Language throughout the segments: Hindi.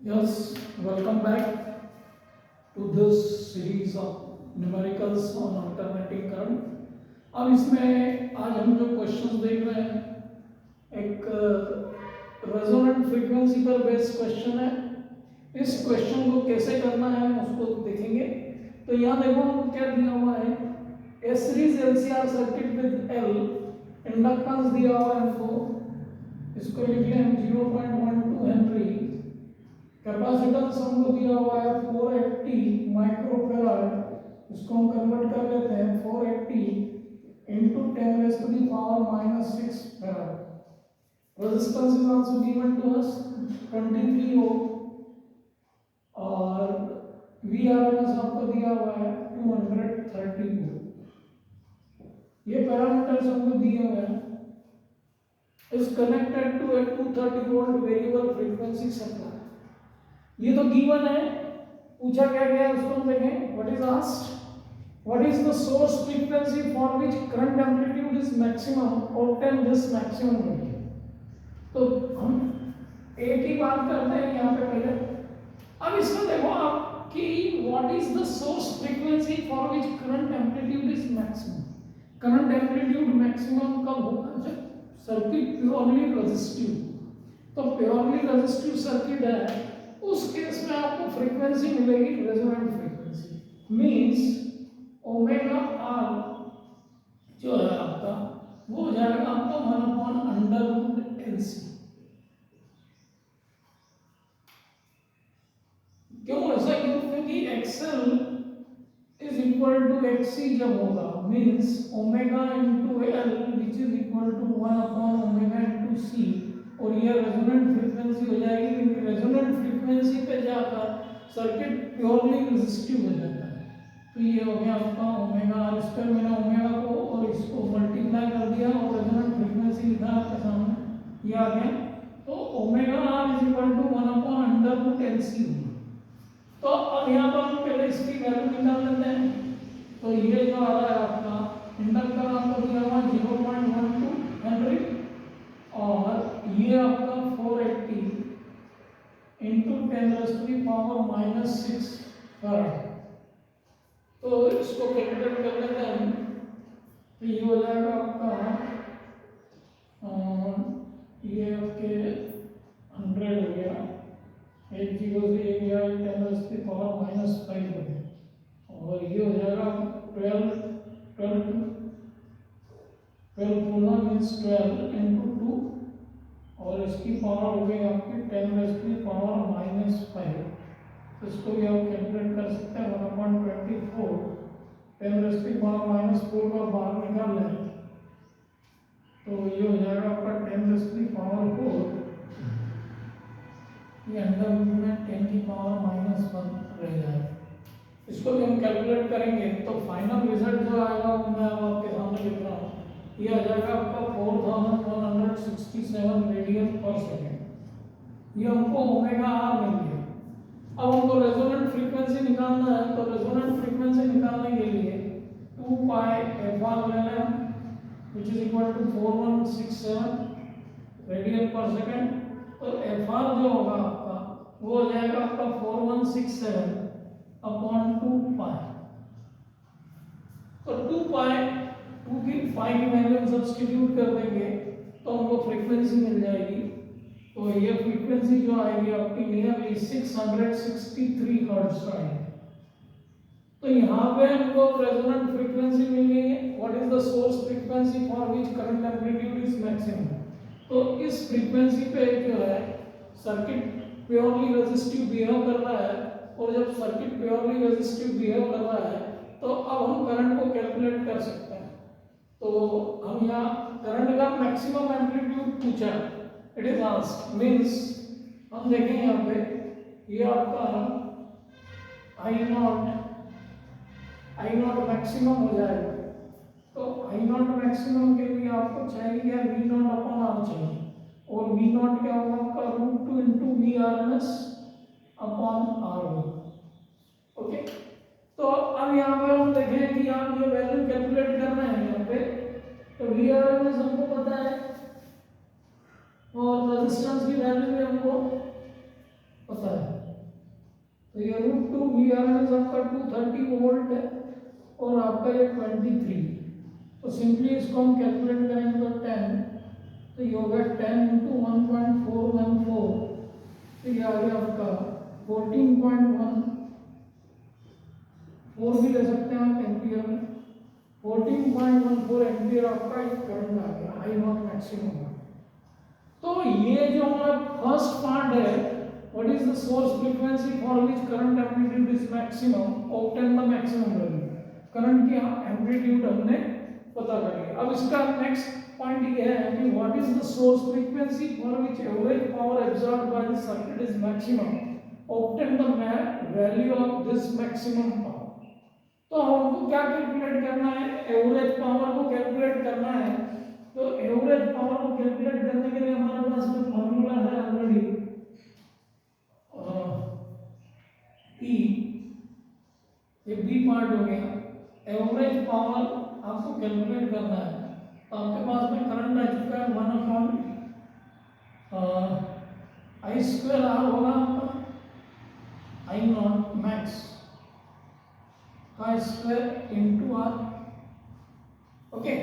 Yes, welcome back to this series of numericals on alternating current. अब इसमें आज हम जो क्वेश्चंस देख रहे हैं एक रेजोनेंट फ्रीक्वेंसी पर बेस्ड क्वेश्चन है। इस क्वेश्चन को कैसे करना है उसको देखेंगे। तो यहाँ देखो हमको क्या दिया हुआ है, a series LCR circuit with L, inductance दिया हुआ है हमको, इसको लिख लें हम 0.12 हेनरी। कैपेसिटेंस हमको दिया हुआ है 480 माइक्रोफैराड, इसको हम कन्वर्ट कर लेते हैं 480 into 10 raised to the power minus 6 farad. Resistance is also given to us 23 ohm और VRMS आपको दिया हुआ है 230 ohm। ये पैरामीटर्स हमको दिए हुए हैं। is connected to a 230 volt variable frequency supply। ये तो गिवन है, पूछा क्या गया है उसको हम देखें। What is asked, what is the source frequency for which current amplitude is maximum, obtain this maximum value. तो हम एक ही बात करते हैं यहाँ पे पहले। अब इसमें देखो आप कि what is the source frequency for which current amplitude is maximum. Current amplitude maximum कब होगा, जब सर्किट प्योरली रेजिस्टिव। तो प्योरली रेजिस्टिव सर्किट है, उस केस में आपको फ्रीक्वेंसी मिलेगी resonant frequency. Means omega R जो है आपका वो हो जाएगा आपका 1/√LC। क्यों ऐसा, क्यों? क्योंकि XL is equal to XC जब होगा, means omega into L which is equal to 1/ओमेगा इंटू C, और ये रेजोनेंट फ्रीक्वेंसी हो जाएगी। क्योंकि रेजोनेंट फ्रीक्वेंसी पे जाकर सर्किट प्योरली रेजिस्टिव हो जाता है। तो ये हो गया आपका ओमेगा आर स्क्वायर। मैंने ओमेगा को और इसको मल्टीप्लाई कर दिया और रेजोनेंट फ्रीक्वेंसी लिखा आपके सामने, ये आ गया। तो omega R is equal to 1/√LC होगा। तो अब यहाँ पर हम पहले इसकी वैल्यू निकाल लेते हैं। तो ये जो आ रहा है आपका इंडक्टर आपको दिया हुआ 0.12 हेनरी और ये आपका 480 इंटू 10⁻⁻6 फैराड। तो इसको कैलकुलेट कर लेते हैं। तो ये हो जाएगा आपका ये आपके 100 हो गया, 1 0 से ये गया 10⁻⁻5 हो गया, और ये हो जाएगा 12 मीन्स 12 इंटू 2, और इसकी पावर हो गई आपकी 10⁻⁻5। तो इसको भी आप कैलकुलेट कर सकते हैं 1/24। 10⁻⁻4 का बाहर निकाल लें तो ये हो जाएगा आपका 10⁻⁴। ये अंडर रूट में 10⁻⁻1 रह जाएगा। इसको भी हम कैलकुलेट करेंगे तो फाइनल रिजल्ट जो आएगा वो मैं आपके सामने लिख रहा हूँ। ये आ जाएगा आपका 4167 रेडियन पर सेकेंड। ये हमको ओमेगा आर मिल गया। अब हमको रेजोनेंट फ्रीक्वेंसी निकालना है। तो रेजोनेंट फ्रीक्वेंसी निकालने के लिए 2 पाई एफआर ले लें which is equal to 4167 radian per second. तो एफआर जो होगा आपका वो हो जाएगा आपका 4167 अपॉन 2 पाई। तो 2 पाई 2 की 5 की वैल्यू हम सब्स्टिट्यूट कर देंगे तो हमको फ्रीक्वेंसी मिल जाएगी। तो ये फ्रीक्वेंसी जो आएगी आपकी नियरली 663 हर्ट्ज आएगी। तो यहाँ पे हमको रेजोनेंट फ्रीक्वेंसी मिल गई है। What is the source frequency for which current amplitude is maximum. तो इस फ्रीक्वेंसी पे जो है सर्किट प्योरली रेजिस्टिव बिहेव कर रहा है, और जब सर्किट प्योरली रेजिस्टिव बिहेव कर रहा है तो अब हम करंट को कैलकुलेट कर सकते हैं। तो हम यहाँ करंट का मैक्सिमम एम्पलीट्यूड पूछा, इट इज आस्क्ड, मींस हम देखें यहाँ पे ये आपका आई नॉट मैक्सिमम हो जाएगा। तो आई नॉट मैक्सिमम के लिए आपको चाहिए या वी नॉट अपॉन आर चाहिए, और वी नॉट क्या होगा आपका √2 इंटू VRMS अपॉन आर होगा। ओके, तो अब यहाँ पे हम देखें कि आप ये वैल्यू कैलकुलेट कर रहे हैं यहाँ पे। तो VRMS हमको पता है और रेजिस्टेंस की वैल्यू भी हमको पता है। तो ये √2 VRMS आपका 230 वोल्ट है और आपका ये 23। तो सिंपली इसको हम कैलकुलेट करेंगे तो 10, तो ये होगा 10 इंटू 1.414, तो ये आ गया आपका 14.14 भी ले सकते हैं आप एम्पियर में। 14.14 एम्पियर आपका एक करंट आ गया, आई नॉट मैक्सिमम। तो ये जो हमारा फर्स्ट पार्ट है, what is the source frequency for which current amplitude is maximum, obtain the maximum value. Current की एम्पलीट्यूड हमने पता कर लिया। अब इसका नेक्स्ट पॉइंट ये है कि what is the source frequency for which average power absorbed by the circuit is maximum, obtain the value of this maximum power. तो हमको क्या कैलकुलेट करना है, एवरेज पावर को कैलकुलेट करना है। तो एवरेज पावर को कैलकुलेट करने के लिए हमारे पास में फॉर्मूला है ऑलरेडी, E, ये बी पार्ट हो गया। एवरेज पावर आपको कैलकुलेट करना है, तो आपके पास में करंट आ चुका है 1/I² होगा आपका, I नॉट मैक्स का स्क्वायर इंटू R। ओके,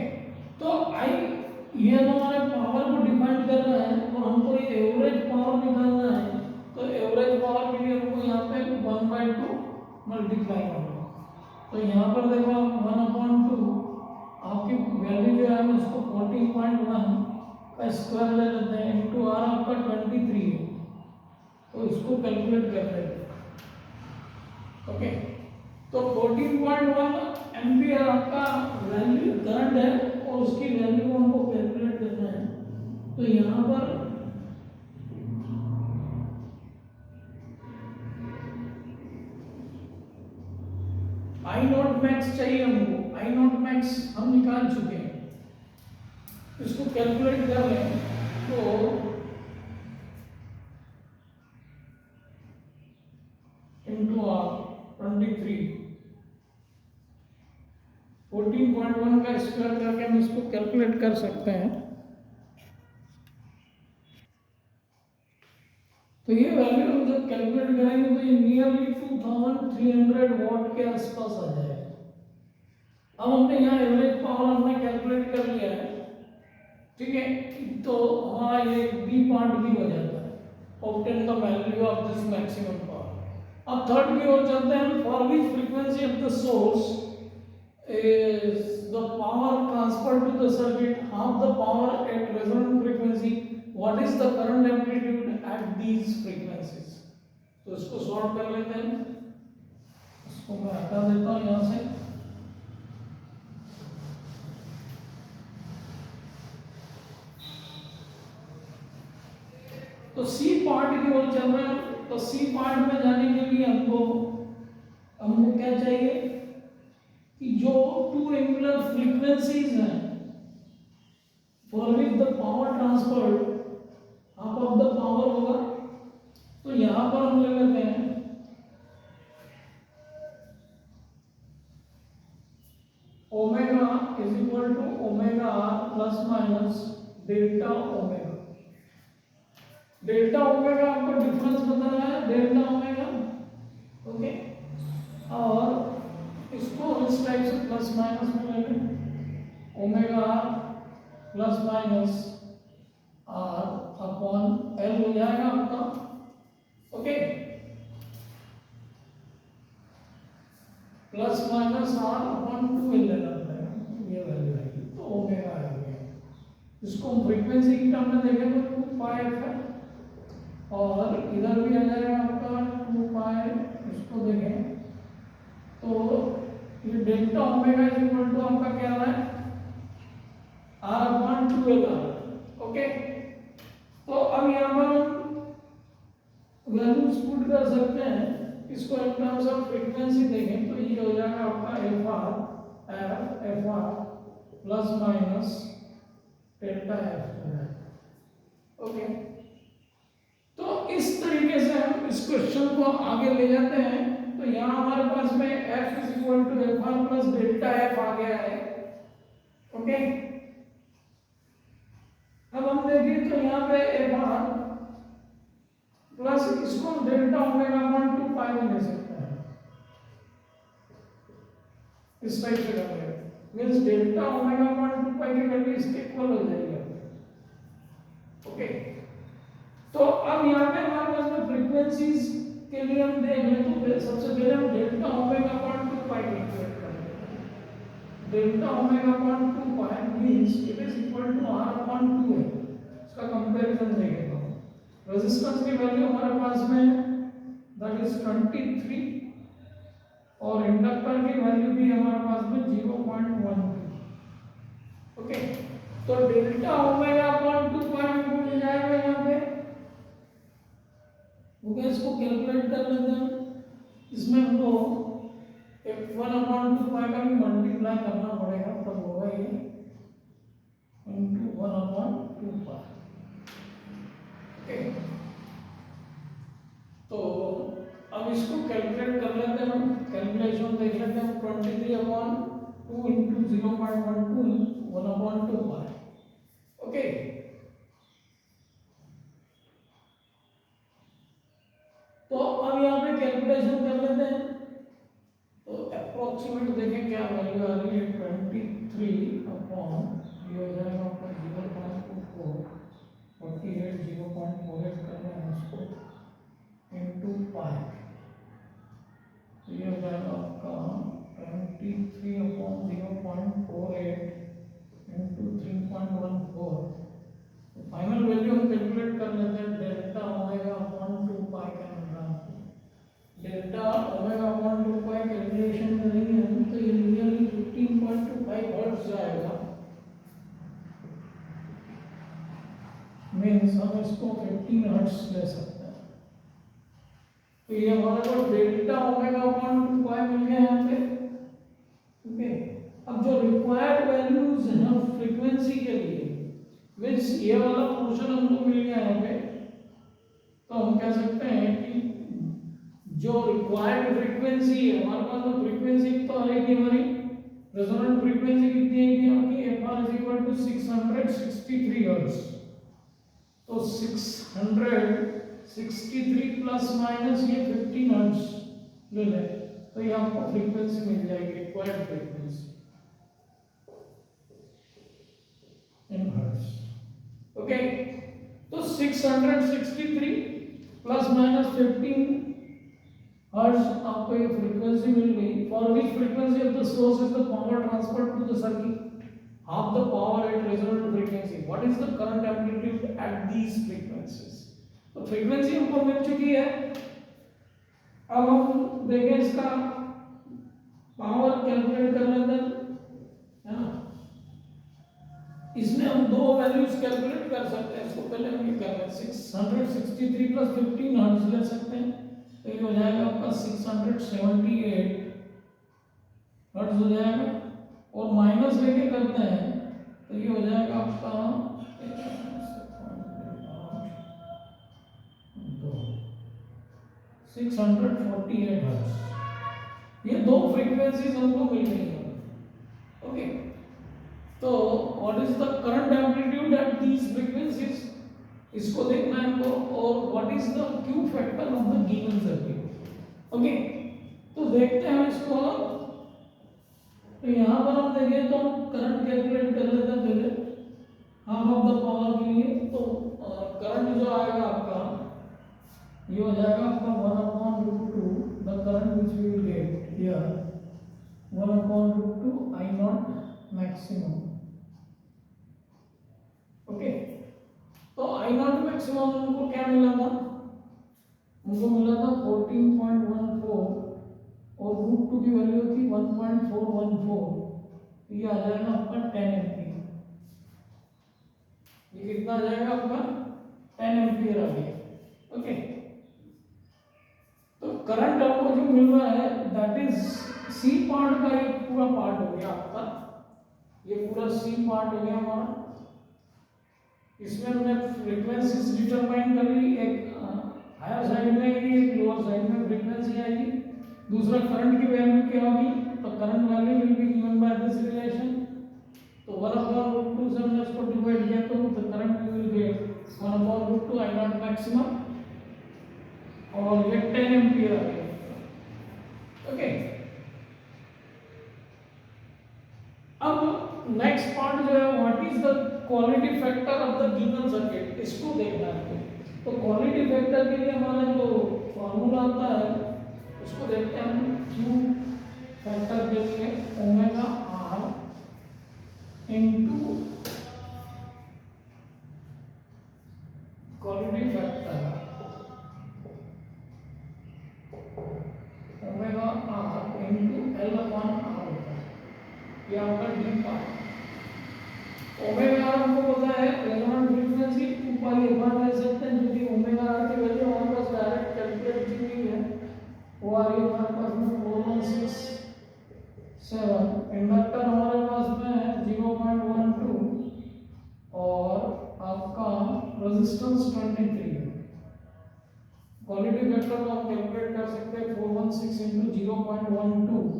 तो आई ये हमारे पावर को डिफाइन करना है और हमको ये एवरेज पावर निकालना है। तो एवरेज पावर के लिए हमको यहाँ पे 1/2 मल्टीप्लाई करना है। तो यहाँ पर देखो 1/2 आपकी वैल्यू जो है हम उसको 14.1 का स्क्वायर ले लेते हैं, इंटू R आपका 23 है, तो इसको कैलकुलेट करते हैं। ओके, तो 14.1 एम्पियर आपका वैल्यू करंट है और उसकी वैल्यू को हमको कैलकुलेट करना है। तो यहाँ पर आई नॉट मैक्स चाहिए हमको, आई नॉट मैक्स हम निकाल चुके हैं, इसको कैलकुलेट कर लें। तो इंटू R 23, 14.1 का स्क्वायर करके हम इसको कैलकुलेट कर सकते हैं। तो ये वैल्यू हम जब कैलकुलेट करेंगे तो ये नियरली 2300 वॉट के आसपास आ जाएगा। अब हमने यहाँ एवरेज पावर हमने कैलकुलेट कर लिया है, ठीक है, तो हमारा ये बी पार्ट भी हो जाता है, obtain the value of this maximum power. अब थर्ड की ओर चलते हैं, for which frequency of the source is the power transferred to the circuit half the power at resonant frequency, what is the current amplitude at these frequencies। तो इसको सॉल्व कर लेते हैं, इसको मैं हटा देता हूं यहां से। तो सी पार्ट की ओर चल रहे हैं। तो सी पार्ट में जाने के लिए हमको क्या चाहिए कि जो टू एंगुलर फ्रीक्वेंसीज हैं for which the power transferred half of the power होगा। तो यहां पर हम ले लेते हैं omega is equal to omega R plus minus delta omega. Delta omega आपको डिफरेंस बताना है, डेल्टा ओमेगा, ओके, और इसको इस टाइप से प्लस माइनस में ले लें, omega R plus minus R upon L हो जाएगा आपका। Okay, plus minus R upon 2 लेना पड़ेगा, ये वैल्यू आएगी, तो ओमेगा आ गया। इसको हम फ्रीक्वेंसी की टर्म में देखें तो 2πf है, और इधर भी आ जाएगा आपका 2π, इसको देखें तो ये delta omega is equal to आपका क्या आ रहा है, आर अपॉन 2l। ओके, तो अब यहाँ पर हम वैल्यूज पुट कर सकते हैं, इसको इन टर्म्स ऑफ फ्रीक्वेंसी देखें तो ये हो जाएगा आपका F R plus minus delta F. Okay, तो इस तरीके से हम इस क्वेश्चन को आगे ले जाते हैं। तो यहाँ हमारे पास में f is equal to F R plus delta F आ गया है। ओके, अब हम देखें तो यहाँ पे एफ आर प्लस इसको डेल्टा ओमेगा अपॉन 2π पाई में ले सकते हैं, इस टाइप से कर लेंगे, means delta omega upon 2 pi की वैल्यू इसके इक्वल हो जाएगी। ओके, तो अब यहाँ पे हमारे पास में फ्रीक्वेंसीज के लिए हम देख लें तो सबसे पहले हम delta omega upon 2 pi calculate कर लेते हैं। Delta omega upon 2 pi means it is equal to r upon 2 है। इसका कंपैरिजन देखें तो रेजिस्टेंस की वैल्यू हमारे पास में दैट इज 23 और इंडक्टर की वैल्यू भी हमारे पास में 0.1। ओके, तो डेल्टा ओमेगा अपॉन 2 पाई हमको मिल जाएगा यहाँ पे। ओके, इसको कैलकुलेट कर लेते हैं। इसमें हमको 1/2 पाई का भी मल्टीप्लाई करना पड़ेगा, तब होगा ये इंटू 1/2 पाई। ओके, तो अब इसको कैलकुलेट कर लेते हैं, हम कैलकुलेशन देख लेते हैं। 23/2 इंटू 0.12 1/2 पाई। ओके, तो अब यहाँ पे कैलकुलेशन कर लेते हैं। तो अप्रोक्सीमेट देखें क्या वैल्यू आ रही है, 23 अपॉन ये हो जाएगा आपका 0.24 48 0.48 कर रहे हैं इसको इनटू पाई, तो ये हो जाएगा आपका 23 अपॉन 0.48 इनटू 3.14। तो फाइनल वैल्यू हम कैलकुलेट कर लेते हैं। डेल्टा ओमेगा अपॉन 2 पाई का डेल्टा ओमेगा अपॉन 2 पाई कैलकुलेशन करेंगे हम तो ये नियरली 15.25 हर्ट्ज जाएगा। मीन्स हम इसको 15 हर्ट्ज ले सकते हैं। तो ये हमारे को डेल्टा ओमेगा अपॉन 2 पाई मिल गया यहाँ पे। ओके, अब जो रिक्वायर्ड वैल्यूज हैं फ्रीक्वेंसी के लिए, मीन्स ये वाला पोर्शन हमको मिल गया यहाँ पे, तो हम कह सकते हैं कि जो रिक्वायर्ड फ्रीक्वेंसी है हमारे पास, तो फ्रीक्वेंसी तो आएगी हमारी रेजोनेंट फ्रीक्वेंसी कितनी है कि आपकी FR is equal to 663 hertz. तो 663 प्लस माइनस ये 15 हर्ट्ज ले लें तो ये आपको फ्रीक्वेंसी मिल जाएगी, required frequency in hertz. Okay, तो 663 प्लस माइनस 15 हर्ट्ज आपको ये फ्रीक्वेंसी मिल गई। For which frequency of the source is the power transferred to the circuit, half the power at resonant frequency, what is the current amplitude at these frequencies। तो फ्रीक्वेंसी हमको मिल चुकी है। अब हम देखें इसका पावर कैलकुलेट कर लेते हैं, है ना। इसमें हम दो वैल्यूज कैलकुलेट कर सकते हैं। इसको पहले हम ये कर रहे हैं 663 प्लस 15 हर्ट्ज ले सकते हैं, तो ये हो जाएगा आपका 678 हर्ट्ज हो जाएगा। और माइनस लेके करते हैं तो ये हो जाएगा आपका 648 हर्ट्ज। ये दो फ्रीक्वेंसीज हमको मिल रही है। ओके, तो what is the current amplitude at these frequencies, इसको देखना है हमको। और what is the Q factor of the given circuit. Okay, तो देखते हैं इसको। तो यहाँ पर हम देखें तो हम करंट कैलकुलेट कर लेते हैं पहले हाफ ऑफ द पावर के लिए। तो करंट जो आएगा आपका ये हो जाएगा आपका 1/√2 the current which we will get here 1/√2 I0 maximum. Okay, तो I0 मैक्सिमम हमको क्या मिला था, हमको मिला था 14.14 और √2 की वैल्यू थी 1.414। तो ये आ जाएगा आपका 10 एम्पीयर। ये कितना आ जाएगा आपका 10 एम्पीयर आ गया। ओके, तो करंट आपको जो मिल रहा है दैट इज सी पार्ट का एक पूरा पार्ट हो गया आपका, ये पूरा सी पार्ट हो गया हमारा। इसमें हमने फ्रीक्वेंसीज डिटरमाइन कर ली, एक हायर साइड में आएगी, एक लोअर साइड में फ्रीक्वेंसी आएगी। दूसरा करंट की वैल्यू क्या होगी, तो current value will be given by this relation. तो 1/√2 से हमने इसको डिवाइड किया तो the current will get 1/√2 I0 maximum और ये 10 एम्पीयर आ गया। ओके। अब नेक्स्ट पार्ट जो है what is the quality factor of the given circuit, इसको देखना है। तो क्वालिटी फैक्टर के लिए हमारा जो फॉर्मूला आता है उसको देखते हैं हम। क्यू फैक्टर के लिए omega R into quality factor omega R into L upon R होता है, ये आपका डी पार्ट। ओमेगा आर हमको पता है रेजोनेंट फ्रीक्वेंसी 2 पाई अपॉन ले सकते हैं, जो कि ओमेगा आर की वैल्यू हमारे पास डायरेक्ट कैलकुलेट की हुई है, वो आ रही है हमारे पास में 4167। इंडक्टर हमारे पास में है 0.12 और आपका रेजिस्टेंस 23 है। क्वालिटी फैक्टर को हम कैलकुलेट कर सकते हैं 416 into 0.12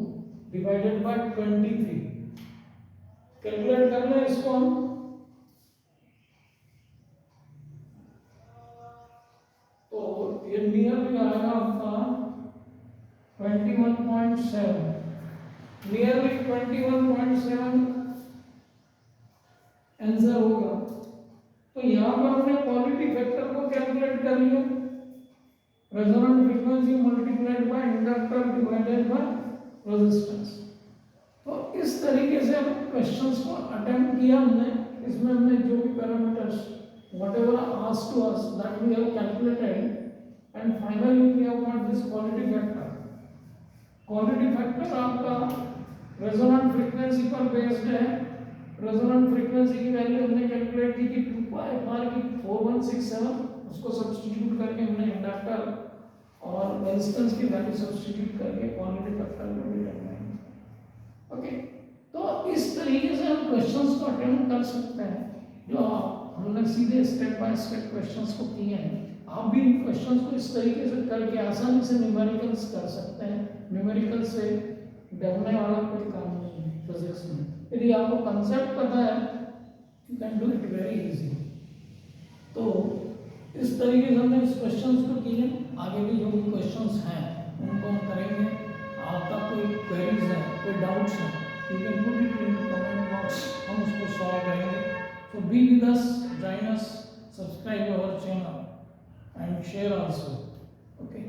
डिवाइडेड बाय 23। कैलकुलेट कर लें इसको हम, तो ये नियरली आएगा आपका 21.7, नियरली 21.7 आंसर होगा। तो यहाँ पर हमने क्वालिटी फैक्टर को कैलकुलेट कर लिया, resonant frequency multiplied by inductor divided by resistance. तो इस तरीके से हम क्वेश्चंस को अटेम्प्ट किया हमने। इसमें हमने जो भी parameters whatever asked to us that we have calculated and finally we have got this quality factor. Quality factor आपका रेजोनेंट फ्रीक्वेंसी पर बेस्ड है। रेजोनेंट फ्रीक्वेंसी की वैल्यू हमने कैलकुलेट की थी 2 पाई आर की 4167, उसको सब्स्टिट्यूट करके हमने इंडक्टर और रेजिस्टेंस की वैल्यू सब्स्टिट्यूट करके क्वालिटी फैक्टर को डिटरमाइन। ओके, तो इस तरीके से हम क्वेश्चंस को अटेम्प्ट कर सकते हैं, जो हमने सीधे स्टेप बाय स्टेप क्वेश्चंस को किए हैं। आप भी इन क्वेश्चंस को इस तरीके से करके आसानी से न्यूमेरिकल्स कर सकते हैं। न्यूमेरिकल से डरने वाला कोई काम नहीं है फिजिक्स में। यदि आपको कंसेप्ट पता है you can do it very easy. तो इस तरीके से हमने इस क्वेश्चंस को किए। आगे भी जो भी क्वेश्चंस हैं उनको हम करेंगे। आपका कोई क्वेरीज है, कोई डाउट्स है, you can put it in comment box, हम उसको सॉल्व करेंगे। So be with us, join us, subscribe our channel and share also. Okay.